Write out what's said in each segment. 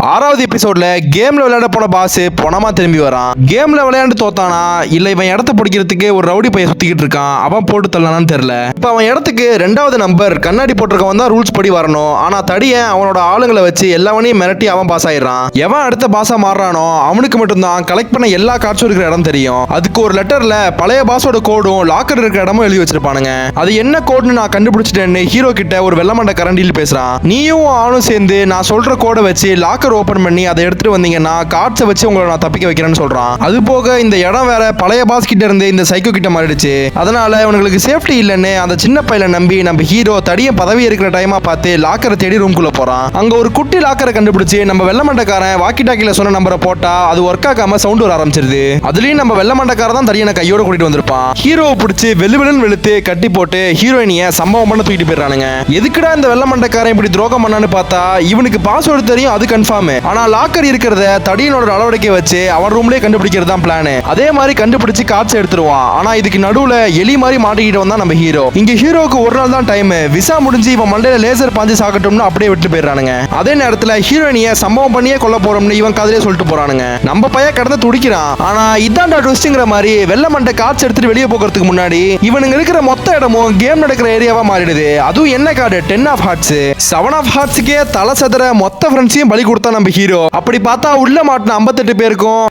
ஆறாவது எபிசோட்ல கேம்ல விளையாட போன பாஸ் பணமா திரும்பி வரான். கேம்ல விளையாண்டு தோத்தானா இல்ல இவன் இடத்த பிடிக்கிறதுக்கு ஒரு ரவுடி பையன் சுத்திக்கிட்டு இருக்கான், அவன் போட்டு தள்ளனான்னு தெரியல. இப்ப அவன் இடத்துக்கு ரெண்டாவது நம்பர் கண்ணாடி போட்டிருக்கவன் தான் ரூல்ஸ் படி வரணும். ஆனா தடியன் அவனோட ஆளுங்களை வச்சு எல்லாவனையும் மிரட்டி அவன் பாஸ் ஆயிடுறான். எவன் அடுத்த பாஸா மாறுறானோ அவனுக்கு மட்டும்தான் கலெக்ட் பண்ண எல்லா கார்ட்ஸும் இருக்கிற இடம் தெரியும். அதுக்கு ஒரு லெட்டர்ல பழைய பாஸோட கோடும் லாக்கர் இருக்கிற இடமும் எழுதி வச்சிருப்பானுங்க. அது என்ன கோடுன்னு நான் கண்டுபிடிச்சிட்டேன்னு ஹீரோ கிட்ட ஒரு வெள்ளமண்ட கரண்டியில் பேசுறான். நீயும் அவனும் சேர்ந்து நான் சொல்ற கோடை வச்சு லாக்கர் ஓபன் பண்ணி அதை எடுத்துட்டு வந்தீங்கன்னா கார்ட்ஸை வச்சு உங்களை நான் தப்பிக்க வைக்கிறேன்னு சொல்றான். அது போக இந்த இடம் வேற பழைய பாஸ் கிட்ட இருந்து இந்த சைக்கோ கிட்ட மாறிடுச்சு. அதனால இவங்களுக்கு சேஃப்டி இல்லைன்னு அந்த சின்ன பையனை நம்பி நம்ம ஹீரோ தடிய பதவி இருக்கிற டைமா பார்த்து லாக்கரை தேடி ரூம்குள்ள போறான். அங்க ஒரு குட்டி லாக்கரை கண்டுபிடிச்சு நம்ம வெள்ளமண்டக்காரன் வாக்கி டாக்கில சொன்ன நம்பரை போட்டா அது ஒர்க் ஆகாம சவுண்ட் வர ஆரம்பிச்சிருது. அதுலயும் நம்ம வெள்ளமண்டக்காரன் தான் தடியனை கையோட கூட்டிட்டு வந்திருப்பான். ஹீரோவை பிடிச்சி வெளுவெளுன்னு வெளுத்து கட்டி போட்டு ஹீரோயினிய சம்பவம் பண்ண தூக்கிட்டு போயிடுறானுங்க. எதுக்குடா இந்த வெள்ளமண்டக்காரன் இப்படி துரோகம் பண்ணான்னு பார்த்தா இவனுக்கு பாஸ்வேர்டு தெரியும், அது கன்ஃபார்ம். ஆனா லாக்கர் இருக்கிறத தடியனோட அளவடைக்க வச்சு அவன் ரூம்லயே கண்டுபிடிக்கிறது தான் பிளான். அதே மாதிரி கண்டுபிடிச்சு கார்ட்ஸ் எடுத்துருவான். ஆனா இதுக்கு நடுவுல எலி மாதிரி மாட்டிக்கிட்டு வந்தா நம்ம ஹீரோ. இங்க ஹீரோக்கு ஒரு நாள் தான் டைம். விசா முடிஞ்சு இவன் மண்டையில லேசர் பாஞ்சு சாக்கட்டும்னு அப்படியே விட்டு போயிடுறானுங்க. அதே நேரத்துல ஹீரோயினிய சம்பவம் பண்ணியே கொல்ல போறோம்னு இவன் கதையிலே சொல்லிட்டு போறானுங்க. நம்ம பையன் கடந்து துடிக்கிறான். ஆனா இதான்டா ட்விஸ்ட்ங்கிற மாதிரி வெள்ள மண்டை கார்ட்ஸ் எடுத்துட்டு வெளியே போகிறதுக்கு முன்னாடி இவனுங்க இருக்கிற மொத்த இடமும் கேம் நடக்கிற ஏரியாவா மாறிடுது. அதுவும் என்ன கார்டு 10 ஆஃப் ஹார்ட்ஸ் 7 ஆஃப் ஹார்ட்ஸ்க்கே தலை சதுர மொத்த ஃப்ரெண்ட்ஸையும் பலி கொடுத்தா நம்ம ஹீரோ. அப்படி பார்த்தா உள்ள மாட்டின 58 பேருக்கும்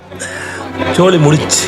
சோலி முடிச்சு